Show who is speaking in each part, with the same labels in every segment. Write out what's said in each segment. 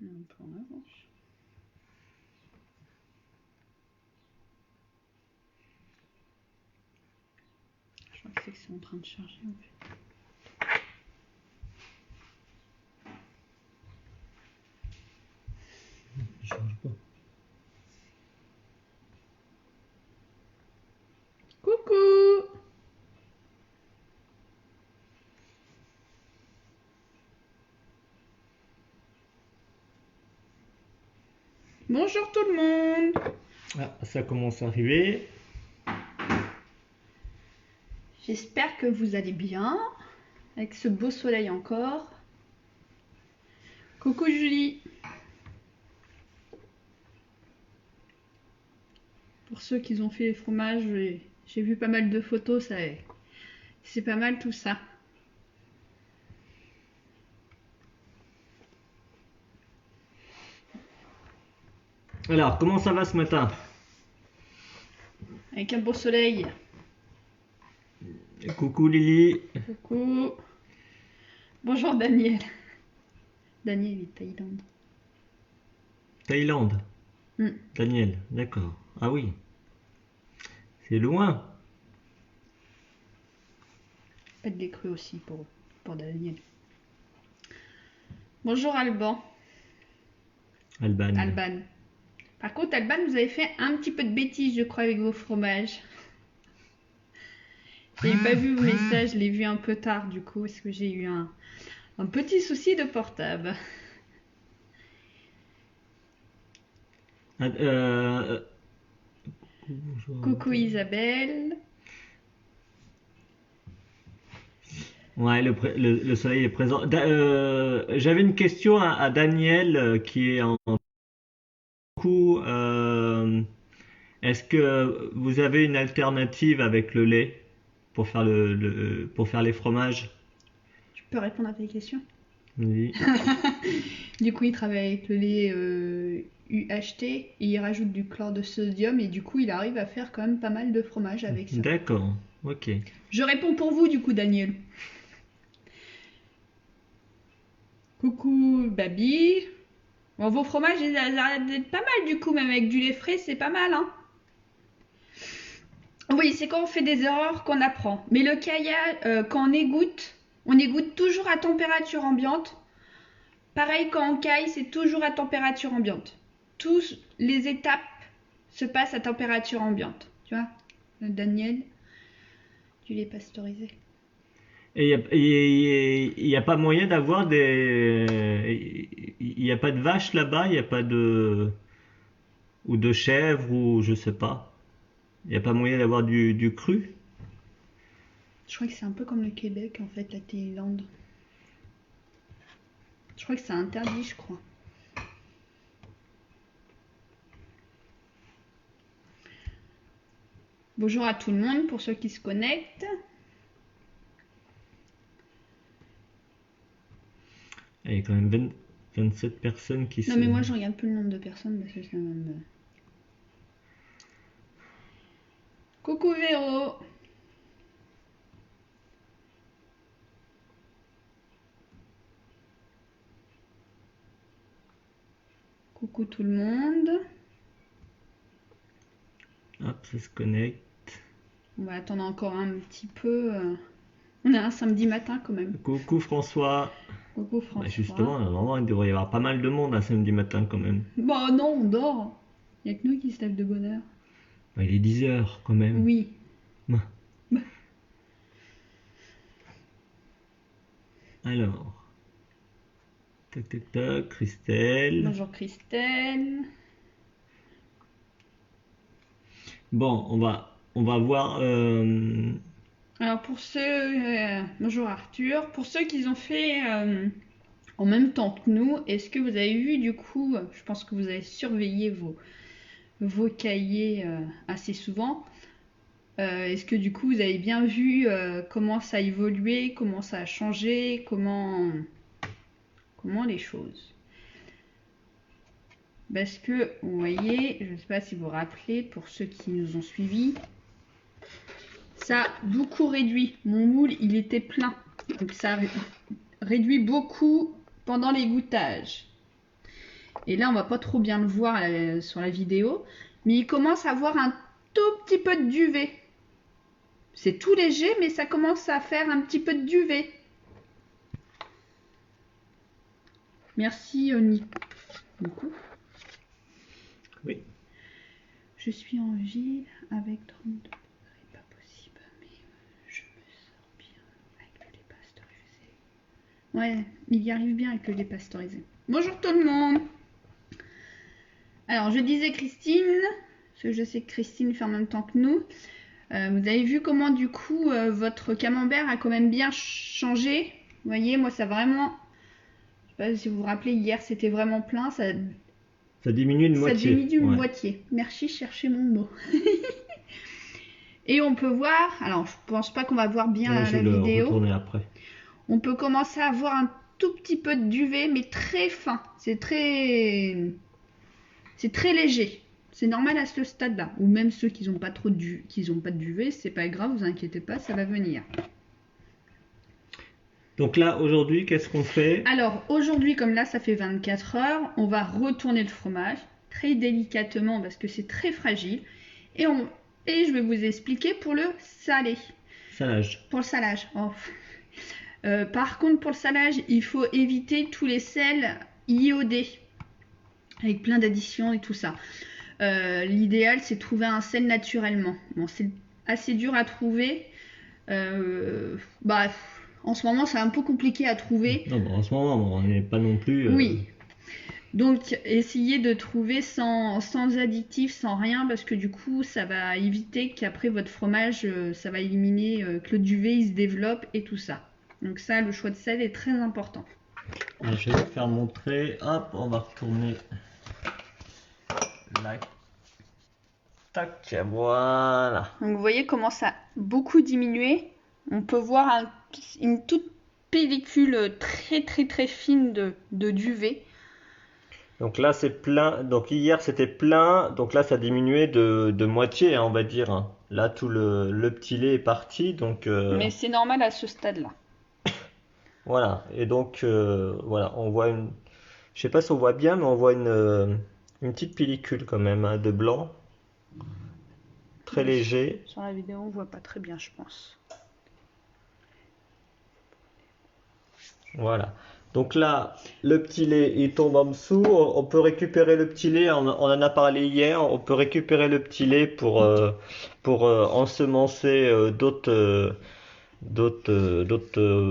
Speaker 1: Un peu en avance. Je crois que c'est en train de charger en fait.
Speaker 2: Il change pas.
Speaker 1: Coucou! Bonjour tout le monde!
Speaker 2: Ah, ça commence à arriver.
Speaker 1: J'espère que vous allez bien, avec ce beau soleil encore. Coucou Julie! Pour ceux qui ont fait les fromages, j'ai vu pas mal de photos, c'est pas mal tout ça.
Speaker 2: Alors, comment ça va ce matin?
Speaker 1: Avec un beau soleil.
Speaker 2: Coucou Lily.
Speaker 1: Coucou! Bonjour Daniel. Daniel est Thaïlande.
Speaker 2: Thaïlande. Daniel, d'accord. Ah oui. C'est loin.
Speaker 1: Pas de lait cru aussi pour Daniel. Bonjour Alban.
Speaker 2: Alban.
Speaker 1: Alban. Par contre, Alban, vous avez fait un petit peu de bêtises, je crois, avec vos fromages. J'ai pas vu vos messages, je l'ai vu un peu tard, du coup, parce que j'ai eu un petit souci de portable. Coucou Isabelle.
Speaker 2: Ouais, le soleil est présent. J'avais une question à Daniel qui est en coup. Est-ce que vous avez une alternative avec le lait pour faire pour faire les fromages?
Speaker 1: Tu peux répondre à tes questions?
Speaker 2: Oui.
Speaker 1: Du coup, il travaille avec le lait UHT et il rajoute du chlore de sodium et du coup, il arrive à faire quand même pas mal de fromage avec ça.
Speaker 2: D'accord, ok.
Speaker 1: Je réponds pour vous, du coup, Daniel. Coucou Baby. Bon, vos fromages, ils arrêtent d'être pas mal du coup, même avec du lait frais, c'est pas mal, hein. Oui, c'est quand on fait des erreurs qu'on apprend. Mais le kaya, quand on égoutte toujours à température ambiante. Pareil, quand on caille, c'est toujours à température ambiante. Toutes les étapes se passent à température ambiante. Tu vois, Daniel, du lait pasteurisé.
Speaker 2: Et il y a pas moyen d'avoir des... Il n'y a pas de vaches là-bas, il n'y a pas de... Ou de chèvres, ou je sais pas. Il n'y a pas moyen d'avoir du cru?
Speaker 1: Je crois que c'est un peu comme le Québec, en fait, la Thaïlande. Je crois que c'est interdit, je crois. Bonjour à tout le monde pour ceux qui se connectent.
Speaker 2: Il y a quand même 27 personnes qui
Speaker 1: Non, mais moi je regarde plus le nombre de personnes parce que c'est même. Coucou Véro. Coucou tout le monde.
Speaker 2: Hop, ça se connecte.
Speaker 1: On va attendre encore un petit peu. On est un samedi matin quand même.
Speaker 2: Coucou François.
Speaker 1: Coucou François.
Speaker 2: Bah justement, normalement, il devrait y avoir pas mal de monde un samedi matin quand même.
Speaker 1: Bah non, on dort. Il n'y a que nous qui se lèvent de bonne heure.
Speaker 2: Bah, il est 10 heures quand même.
Speaker 1: Oui.
Speaker 2: Bah.
Speaker 1: Bah.
Speaker 2: Alors. Tac tac tac, Christelle.
Speaker 1: Bonjour Christelle.
Speaker 2: Bon, on va voir.
Speaker 1: Alors pour ceux. Bonjour Arthur. Pour ceux qui ont fait en même temps que nous, est-ce que vous avez vu du coup, je pense que vous avez surveillé vos cahiers assez souvent. Est-ce que du coup vous avez bien vu comment ça a évolué, comment ça a changé, comment les choses? Parce que vous voyez, je ne sais pas si vous vous rappelez, pour ceux qui nous ont suivis, ça a beaucoup réduit. Mon moule, il était plein. Donc ça réduit beaucoup pendant l'égouttage. Et là, on va pas trop bien le voir sur la vidéo, mais il commence à avoir un tout petit peu de duvet. C'est tout léger, mais ça commence à faire un petit peu de duvet. Merci, Oni. Beaucoup.
Speaker 2: Oui.
Speaker 1: Je suis en ville avec 32 degrés, pas possible, mais je me sors bien avec le lait pasteurisé. Ouais, il y arrive bien avec le lait pasteurisé. Bonjour tout le monde. Alors, je disais Christine, parce que je sais que Christine fait en même temps que nous. Vous avez vu comment du coup votre camembert a quand même bien changé. Vous voyez, moi ça vraiment... Je sais pas si vous vous rappelez, hier c'était vraiment plein. Ça
Speaker 2: diminue de moitié.
Speaker 1: Ça diminue de moitié. Merci, chercher mon mot. Et on peut voir, alors je pense pas qu'on va voir bien la vidéo.
Speaker 2: Retourner après.
Speaker 1: On peut commencer à voir un tout petit peu de duvet, mais très fin. C'est très léger. C'est normal à ce stade-là. Ou même ceux qui n'ont pas pas de duvet, c'est pas grave, vous inquiétez pas, ça va venir.
Speaker 2: Donc là, aujourd'hui, qu'est-ce qu'on fait?
Speaker 1: Alors, aujourd'hui, comme là, ça fait 24 heures, on va retourner le fromage très délicatement parce que c'est très fragile. Et je vais vous expliquer pour le salé.
Speaker 2: Salage.
Speaker 1: Pour le salage. Oh. Par contre, pour le salage, il faut éviter tous les sels iodés avec plein d'additions et tout ça. L'idéal, c'est de trouver un sel naturellement. Bon, c'est assez dur à trouver. En ce moment, c'est un peu compliqué à trouver.
Speaker 2: Non, en ce moment, on n'est pas non plus...
Speaker 1: Oui. Donc, essayez de trouver sans additifs, sans rien, parce que du coup, ça va éviter qu'après votre fromage, ça va éliminer que le duvet, il se développe et tout ça. Donc ça, le choix de sel est très important.
Speaker 2: Je vais vous faire montrer. Hop, on va retourner là. Tac, voilà.
Speaker 1: Donc vous voyez comment ça a beaucoup diminué. On peut voir une toute pellicule très très très fine de duvet.
Speaker 2: Donc là c'est plein, donc hier c'était plein, donc là ça a diminué de moitié, hein, on va dire, hein. Là tout le petit lait est parti, donc...
Speaker 1: Mais c'est normal à ce stade-là.
Speaker 2: Voilà, et donc voilà, on voit une... Je sais pas si on voit bien, mais on voit une petite pellicule quand même, hein, de blanc. Très léger.
Speaker 1: Sur la vidéo on voit pas très bien, je pense.
Speaker 2: Voilà. Donc là, le petit lait, il tombe en dessous. On peut récupérer le petit lait, on en a parlé hier. On peut récupérer le petit lait pour ensemencer d'autres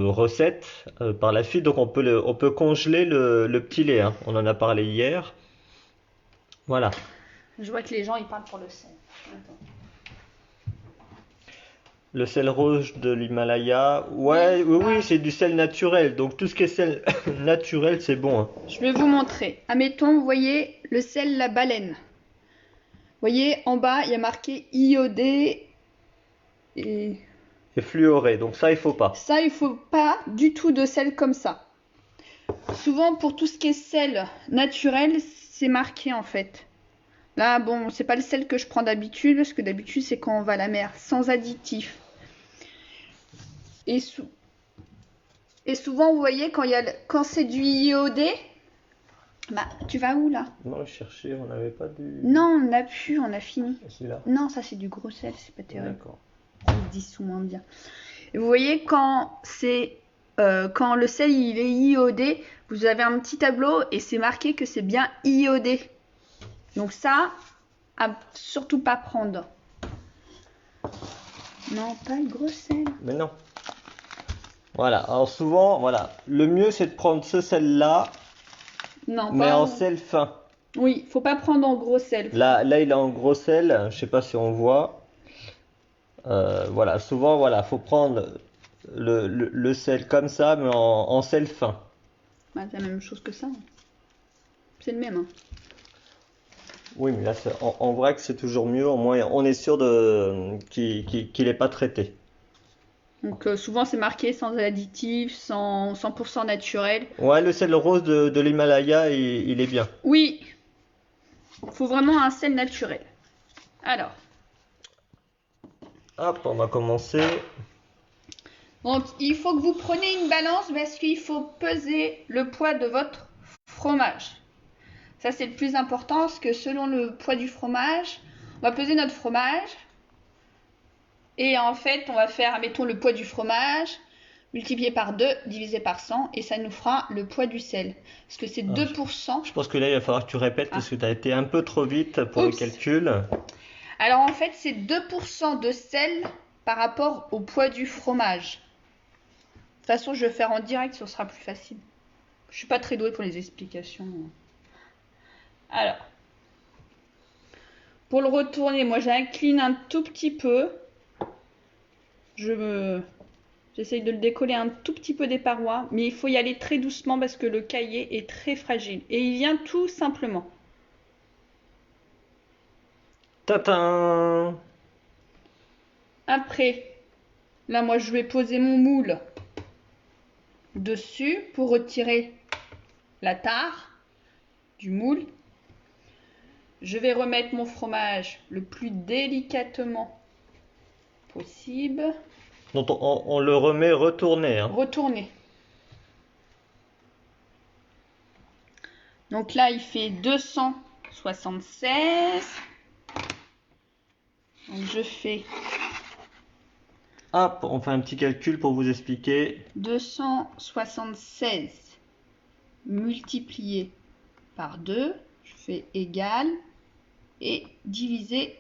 Speaker 2: recettes par la suite. Donc on peut congeler le petit lait, hein. On en a parlé hier. Voilà.
Speaker 1: Je vois que les gens ils parlent pour le sel. Attends.
Speaker 2: Le sel rouge de l'Himalaya, oui, c'est du sel naturel. Donc tout ce qui est sel naturel, c'est bon, hein.
Speaker 1: Je vais vous montrer. Admettons, vous voyez le sel la baleine. Vous voyez, en bas, il y a marqué iodé et
Speaker 2: fluoré. Donc ça, il faut pas.
Speaker 1: Ça, il faut pas du tout de sel comme ça. Souvent, pour tout ce qui est sel naturel, c'est marqué en fait. Là, bon, c'est pas le sel que je prends d'habitude, parce que d'habitude, c'est quand on va à la mer, sans additifs. Et souvent, vous voyez, quand c'est du iodé, bah, tu vas où là?
Speaker 2: Non, chercher, on n'avait pas du...
Speaker 1: Non, on n'a plus, on a fini.
Speaker 2: Celui-là?
Speaker 1: Non, ça c'est du gros sel, c'est pas terrible.
Speaker 2: D'accord.
Speaker 1: Ils disent moins bien. Et vous voyez, quand le sel il est iodé, vous avez un petit tableau et c'est marqué que c'est bien iodé. Donc ça, à surtout pas prendre. Non, pas le gros sel.
Speaker 2: Mais non. Voilà, alors souvent, voilà, le mieux c'est de prendre ce sel-là,
Speaker 1: Non,
Speaker 2: mais
Speaker 1: pas
Speaker 2: en sel fin.
Speaker 1: Oui, faut pas prendre en gros sel.
Speaker 2: Là, il est en gros sel, je sais pas si on voit. Voilà, souvent, voilà, faut prendre le sel comme ça, mais en sel fin.
Speaker 1: Bah, c'est la même chose que ça. C'est le même. Hein.
Speaker 2: Oui, mais là, on voit que c'est toujours mieux. Au moins, on est sûr qu'il n'est pas traité.
Speaker 1: Donc souvent c'est marqué sans additifs, 100% naturel.
Speaker 2: Ouais, le sel rose de l'Himalaya, il est bien.
Speaker 1: Oui, il faut vraiment un sel naturel. Alors.
Speaker 2: Hop, on va commencer.
Speaker 1: Donc il faut que vous preniez une balance parce qu'il faut peser le poids de votre fromage. Ça, c'est le plus important parce que selon le poids du fromage, on va peser notre fromage. Et en fait, on va faire, admettons, le poids du fromage multiplié par 2, divisé par 100, et ça nous fera le poids du sel. Parce que c'est 2%.
Speaker 2: Je pense que là, il va falloir que tu répètes parce que tu as été un peu trop vite pour le calcul.
Speaker 1: Alors en fait, c'est 2% de sel par rapport au poids du fromage. De toute façon, je vais faire en direct, ce sera plus facile. Je suis pas très douée pour les explications. Alors, pour le retourner, moi j'incline un tout petit peu. J'essaye de le décoller un tout petit peu des parois, mais il faut y aller très doucement parce que le cahier est très fragile. Et il vient tout simplement.
Speaker 2: Tatin!
Speaker 1: Après, là moi je vais poser mon moule dessus pour retirer la tare du moule. Je vais remettre mon fromage le plus délicatement possible.
Speaker 2: Donc on le remet retourné. Hein.
Speaker 1: Retourner. Donc là, il fait 276. Donc je fais...
Speaker 2: Hop, on fait un petit calcul pour vous expliquer.
Speaker 1: 276 multiplié par 2. Je fais égal et divisé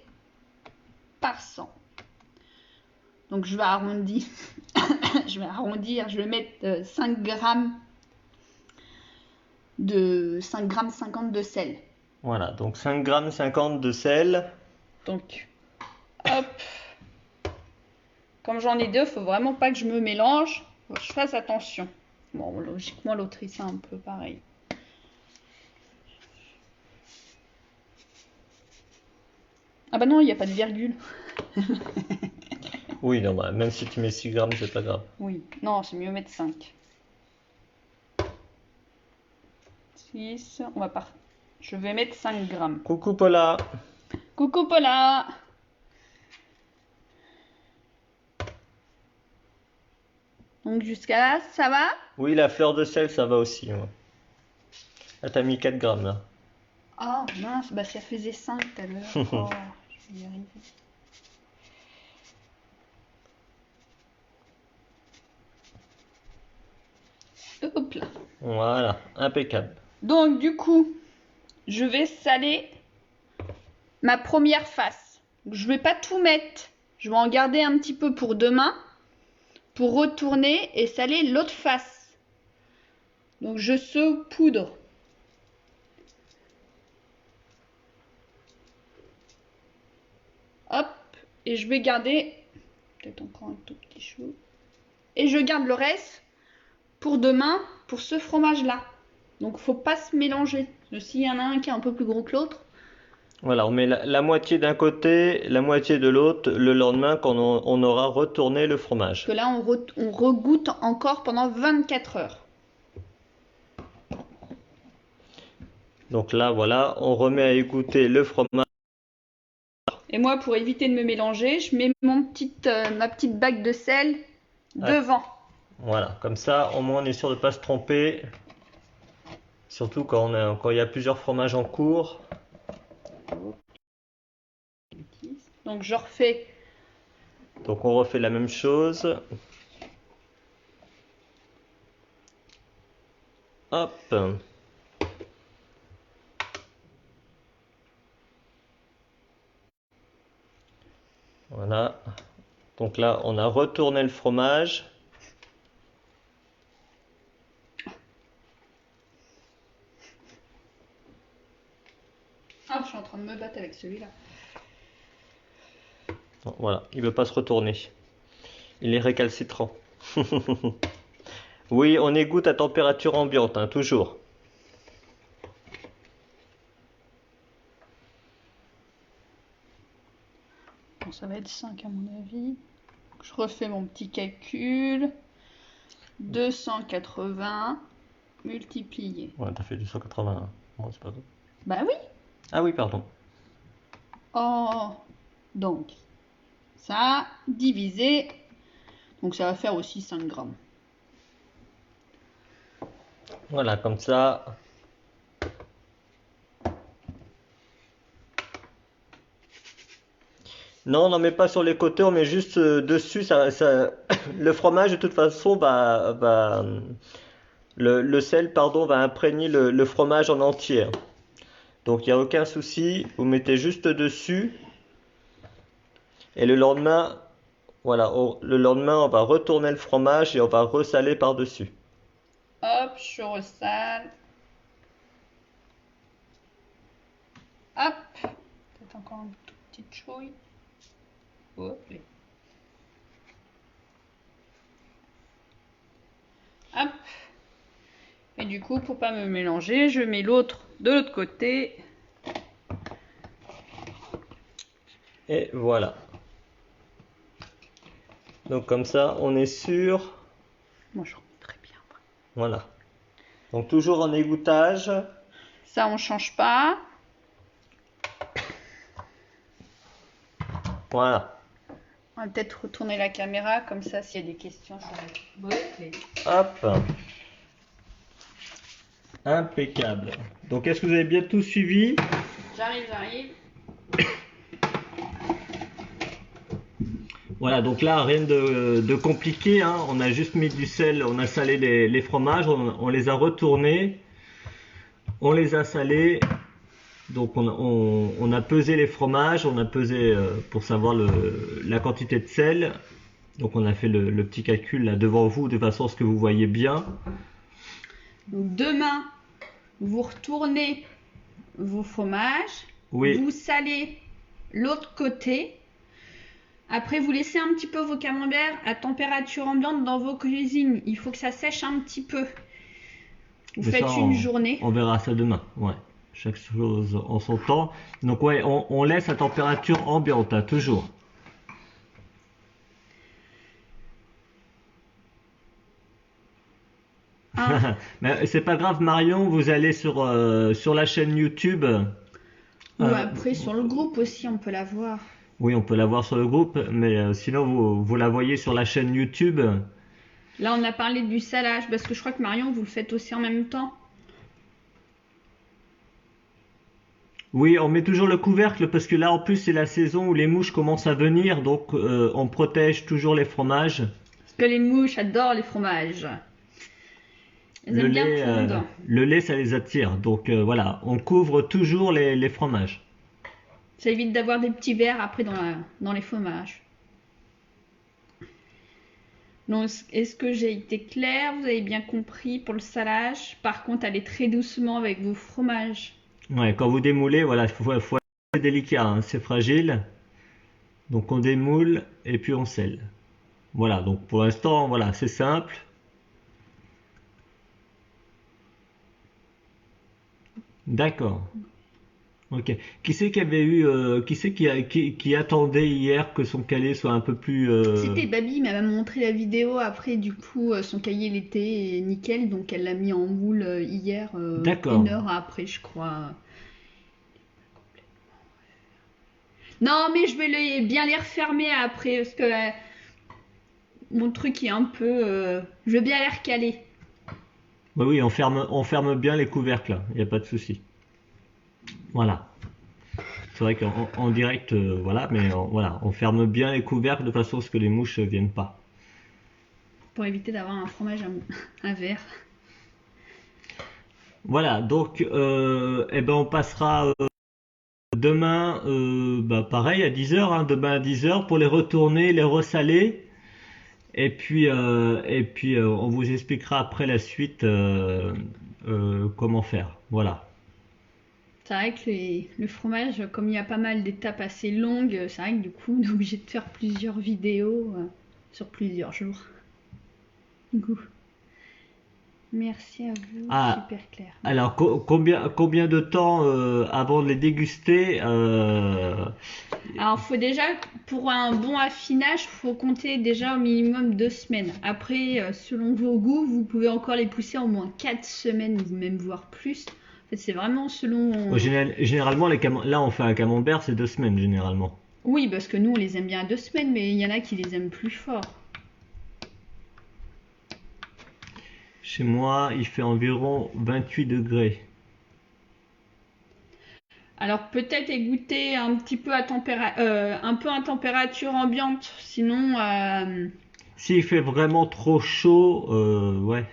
Speaker 1: par 100. Donc je vais arrondir. Je vais mettre 5 grammes de 5 grammes 50 de sel.
Speaker 2: Voilà, donc 5 grammes 50 de sel.
Speaker 1: Donc, hop. Comme j'en ai deux, il faut vraiment pas que je me mélange. Faut que je fasse attention. Bon, logiquement, l'autre, c'est un peu pareil. Ah bah non, il n'y a pas de virgule.
Speaker 2: Oui, non, bah, même si tu mets 6 grammes, c'est pas grave.
Speaker 1: Oui, non, c'est mieux mettre 5. 6, on va pas... Je vais mettre 5 grammes.
Speaker 2: Coucou Paula.
Speaker 1: Coucou Paula. Donc jusqu'à là, ça va?
Speaker 2: Oui, la fleur de sel, ça va aussi. Ouais. Là, t'as mis 4 grammes, là.
Speaker 1: Oh mince, bah ça faisait 5 tout à l'heure. Oh, je vais y arriver. Hop là.
Speaker 2: Voilà, impeccable.
Speaker 1: Donc du coup, je vais saler ma première face. Je vais pas tout mettre. Je vais en garder un petit peu pour demain, pour retourner et saler l'autre face. Donc je saupoudre. Hop, et je vais garder peut-être encore un tout petit chou. Et je garde le reste pour demain, pour ce fromage-là. Donc faut pas se mélanger. Parce que s'il y en a un qui est un peu plus gros que l'autre.
Speaker 2: Voilà, on met la moitié d'un côté, la moitié de l'autre le lendemain quand on aura retourné le fromage.
Speaker 1: Que là, on regoute encore pendant 24 heures.
Speaker 2: Donc là, voilà, on remet à égoutter le fromage.
Speaker 1: Et moi, pour éviter de me mélanger, je mets ma petite bague de sel devant.
Speaker 2: Voilà, comme ça, au moins on est sûr de ne pas se tromper. Surtout quand il y a plusieurs fromages en cours.
Speaker 1: Donc je refais.
Speaker 2: Donc on refait la même chose. Hop. Voilà. Donc là, on a retourné le fromage.
Speaker 1: Ah, je suis en train de me battre avec celui-là.
Speaker 2: Voilà, il ne veut pas se retourner. Il est récalcitrant. Oui, on égoutte à température ambiante, hein, toujours.
Speaker 1: Bon, ça va être 5 à mon avis. Je refais mon petit calcul. 280 multiplié.
Speaker 2: Ouais, t'as fait du 181. Bon, c'est pas grave.
Speaker 1: Bah oui.
Speaker 2: Ah oui, pardon.
Speaker 1: Oh. Donc, ça divisé. Donc ça va faire aussi 5 grammes.
Speaker 2: Voilà, comme ça. Non, on n'en met pas sur les côtés, on met juste dessus. Le fromage, de toute façon, le sel, pardon, va imprégner le fromage en entier. Donc, il n'y a aucun souci. Vous mettez juste dessus. Et le lendemain, voilà, le lendemain, on va retourner le fromage et on va ressaler par-dessus.
Speaker 1: Hop, je ressale. Hop. Peut-être encore une toute petite chouille. Hop. Hop. Et du coup, pour pas me mélanger, je mets l'autre de l'autre côté.
Speaker 2: Et voilà. Donc comme ça, on est sûr.
Speaker 1: Moi, je rentre très bien.
Speaker 2: Voilà. Donc toujours en égouttage.
Speaker 1: Ça, on change pas.
Speaker 2: Voilà.
Speaker 1: On va peut-être retourner la caméra, comme ça, s'il y a des questions, je vais.
Speaker 2: Hop. Impeccable. Donc est-ce que vous avez bien tout suivi?
Speaker 1: J'arrive.
Speaker 2: Voilà, donc là, rien de compliqué, hein. On a juste mis du sel, on a salé les fromages, on les a retournés, on les a salés. Donc on a pesé les fromages, on a pesé pour savoir la quantité de sel. Donc on a fait le petit calcul là devant vous de façon à ce que vous voyez bien.
Speaker 1: Donc demain, vous retournez vos fromages,
Speaker 2: Oui,
Speaker 1: vous salez l'autre côté. Après, vous laissez un petit peu vos camemberts à température ambiante dans vos cuisines. Il faut que ça sèche un petit peu. Vous
Speaker 2: mais ça
Speaker 1: faites une journée.
Speaker 2: on verra ça demain. Ouais, chaque chose en son temps. Donc ouais, on laisse à température ambiante, hein, toujours.
Speaker 1: Hein.
Speaker 2: Mais c'est pas grave, Marion, vous allez sur la chaîne YouTube.
Speaker 1: Ou
Speaker 2: Euh,
Speaker 1: après, sur le groupe aussi, on peut la voir.
Speaker 2: oui, on peut la voir sur le groupe, mais sinon vous la voyez sur la chaîne YouTube.
Speaker 1: Là, on a parlé du salage, parce que je crois que Marion, vous le faites aussi en même temps.
Speaker 2: Oui, on met toujours le couvercle parce que là en plus c'est la saison où les mouches commencent à venir, donc on protège toujours les fromages.
Speaker 1: Parce que les mouches adorent les fromages. Elles aiment bien pondre.
Speaker 2: Le lait ça les attire, donc voilà, on couvre toujours les fromages.
Speaker 1: Ça évite d'avoir des petits vers après dans les fromages. Donc, est-ce que j'ai été claire? Vous avez bien compris pour le salage. Par contre, allez très doucement avec vos fromages.
Speaker 2: Ouais, quand vous démoulez, voilà, faut être délicat, hein, c'est fragile. Donc on démoule et puis on scelle. Voilà, donc pour l'instant, voilà, c'est simple. D'accord. Ok. Qui c'est qui avait eu, qui c'est qui attendait hier que son cahier soit un peu plus.
Speaker 1: C'était Baby, mais elle m'a montré la vidéo. Après, du coup, son cahier, il était nickel. Donc, elle l'a mis en moule hier,
Speaker 2: D'accord.
Speaker 1: une heure après, je crois. Non, mais je vais bien les refermer après. Parce que mon truc est un peu... je veux bien les recaler.
Speaker 2: Bah oui, on ferme bien les couvercles, il n'y a pas de souci. Voilà. C'est vrai qu'en direct, voilà, mais voilà, on ferme bien les couvercles de façon à ce que les mouches viennent pas.
Speaker 1: Pour éviter d'avoir un fromage à verre.
Speaker 2: Voilà, donc, eh ben on passera demain, pareil, à 10h, hein, demain à 10h pour les retourner, les ressaler. Et puis, on vous expliquera après la suite comment faire. Voilà.
Speaker 1: C'est vrai que le fromage, comme il y a pas mal d'étapes assez longues, c'est vrai que du coup, on est obligé de faire plusieurs vidéos sur plusieurs jours. Du coup, merci à vous,
Speaker 2: Ah,
Speaker 1: super clair.
Speaker 2: alors combien de temps avant de les déguster
Speaker 1: Alors, faut déjà, pour un bon affinage, faut compter déjà au minimum 2 semaines. Après, selon vos goûts, vous pouvez encore les pousser en moins 4 semaines, ou même voire plus. En fait, c'est vraiment selon...
Speaker 2: généralement, là on fait un camembert, c'est 2 semaines généralement.
Speaker 1: Oui, parce que nous, on les aime bien à 2 semaines, mais il y en a qui les aiment plus fort.
Speaker 2: Chez moi, il fait environ 28 degrés.
Speaker 1: Alors peut-être égoutter un petit peu un peu à température ambiante, sinon
Speaker 2: S'il fait vraiment trop chaud, ouais.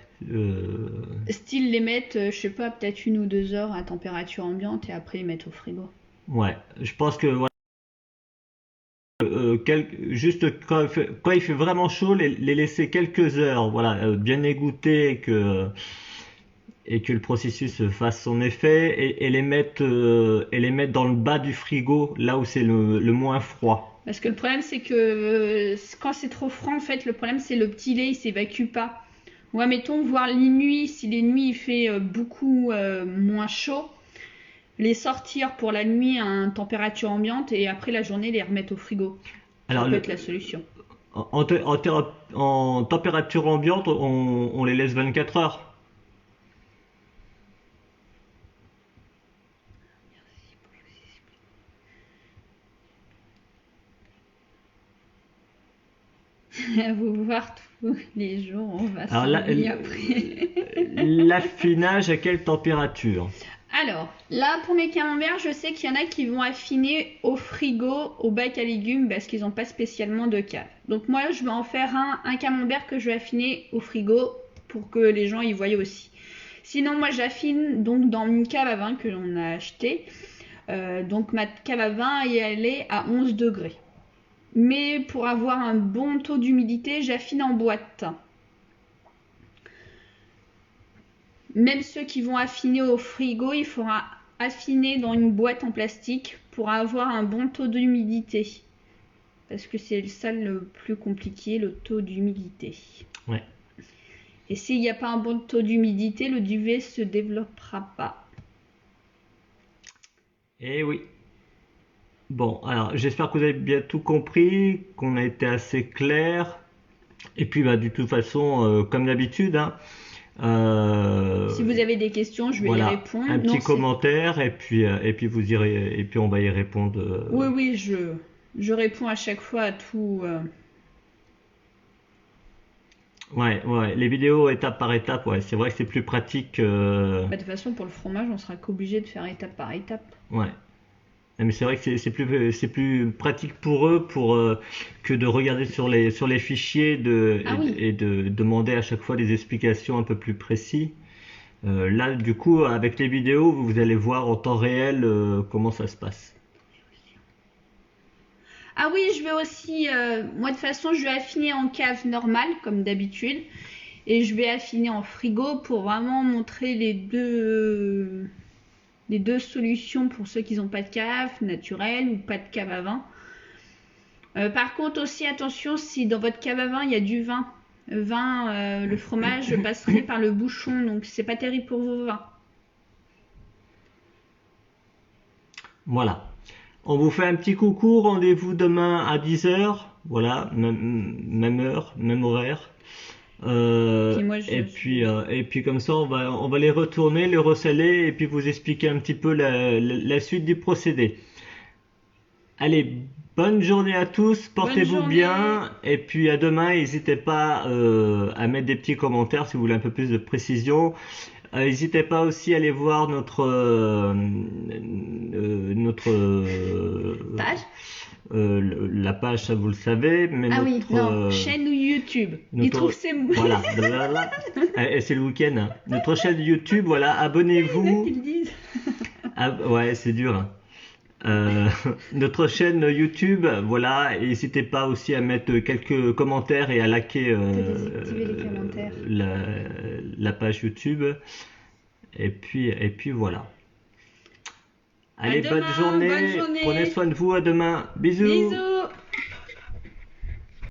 Speaker 1: style les mettre, je sais pas, peut-être 1 ou 2 heures à température ambiante et après les mettre au frigo.
Speaker 2: Ouais, je pense que ouais, juste quand il fait vraiment chaud, les laisser quelques heures, voilà, bien égoutter et que le processus fasse son effet et les mettre dans le bas du frigo, là où c'est le moins froid.
Speaker 1: Parce que le problème c'est que quand c'est trop froid en fait, le problème c'est le petit lait il s'évacue pas. Ou admettons voir les nuits, si les nuits il fait beaucoup moins chaud, les sortir pour la nuit à une température ambiante et après la journée les remettre au frigo. Ça
Speaker 2: Alors,
Speaker 1: peut être la solution.
Speaker 2: en température ambiante, on les laisse 24 heures.
Speaker 1: À vous voir tous les jours, on va
Speaker 2: Alors,
Speaker 1: s'ennuyer après.
Speaker 2: l'affinage à quelle température?
Speaker 1: Alors, là pour mes camemberts, je sais qu'il y en a qui vont affiner au frigo, au bac à légumes, parce qu'ils n'ont pas spécialement de cave. Donc moi, je vais en faire un camembert que je vais affiner au frigo pour que les gens y voient aussi. Sinon, moi, j'affine donc dans une cave à vin que l'on a acheté. Donc ma cave à vin, elle est à 11 degrés. Mais pour avoir un bon taux d'humidité, j'affine en boîte. Même ceux qui vont affiner au frigo, il faudra affiner dans une boîte en plastique pour avoir un bon taux d'humidité. Parce que c'est ça le plus compliqué, le taux d'humidité.
Speaker 2: Ouais.
Speaker 1: Et s'il n'y a pas un bon taux d'humidité, le duvet ne se développera pas.
Speaker 2: Eh oui. Bon, alors j'espère que vous avez bien tout compris, qu'on a été assez clair. Et puis, bah, de toute façon, comme d'habitude, hein,
Speaker 1: Si vous avez des questions, je vais y
Speaker 2: voilà,
Speaker 1: répondre.
Speaker 2: un petit
Speaker 1: Non,
Speaker 2: commentaire et puis vous irez et puis on va y répondre.
Speaker 1: Oui, oui, je réponds à chaque fois à tout.
Speaker 2: Ouais, ouais, les vidéos étape par étape, ouais, c'est vrai que c'est plus pratique.
Speaker 1: Bah, de toute façon, pour le fromage, on sera qu'obligé de faire étape par étape.
Speaker 2: Ouais. Non, mais c'est vrai que c'est plus pratique pour eux que de regarder sur les fichiers
Speaker 1: Ah oui.
Speaker 2: et de demander à chaque fois des explications un peu plus précises. Là, du coup, avec les vidéos, vous allez voir en temps réel comment ça se passe.
Speaker 1: Ah oui, je vais aussi, moi de toute façon, je vais affiner en cave normale, comme d'habitude. Et je vais affiner en frigo pour vraiment montrer les deux solutions pour ceux qui n'ont pas de cave naturelle ou pas de cave à vin. Par contre aussi, attention, si dans votre cave à vin, il y a du vin, le fromage passerait par le bouchon, donc c'est pas terrible pour vos vins.
Speaker 2: Voilà. On vous fait un petit coucou, rendez-vous demain à 10 h. Voilà, même heure, même horaire.
Speaker 1: Puis moi,
Speaker 2: Et puis comme ça, on va les retourner, les receller et puis vous expliquer un petit peu la suite du procédé. Allez, bonne journée à tous, portez-vous bien et puis à demain. N'hésitez pas à mettre des petits commentaires si vous voulez un peu plus de précision. N'hésitez pas aussi à aller voir notre
Speaker 1: page.
Speaker 2: La page, ça vous le savez, mais
Speaker 1: Ah
Speaker 2: notre
Speaker 1: oui, non, chaîne YouTube. Il trouve ses mots.
Speaker 2: Voilà, et c'est le week-end. Hein. Notre chaîne YouTube, voilà, abonnez-vous.
Speaker 1: Ils disent.
Speaker 2: Ah, ouais, c'est dur. Hein. Notre chaîne YouTube, voilà, n'hésitez pas aussi à mettre quelques commentaires et à liker
Speaker 1: les commentaires.
Speaker 2: la page YouTube. Et puis voilà. Allez,
Speaker 1: bonne journée.
Speaker 2: Prenez soin de vous, à demain. Bisous.
Speaker 1: Bisous.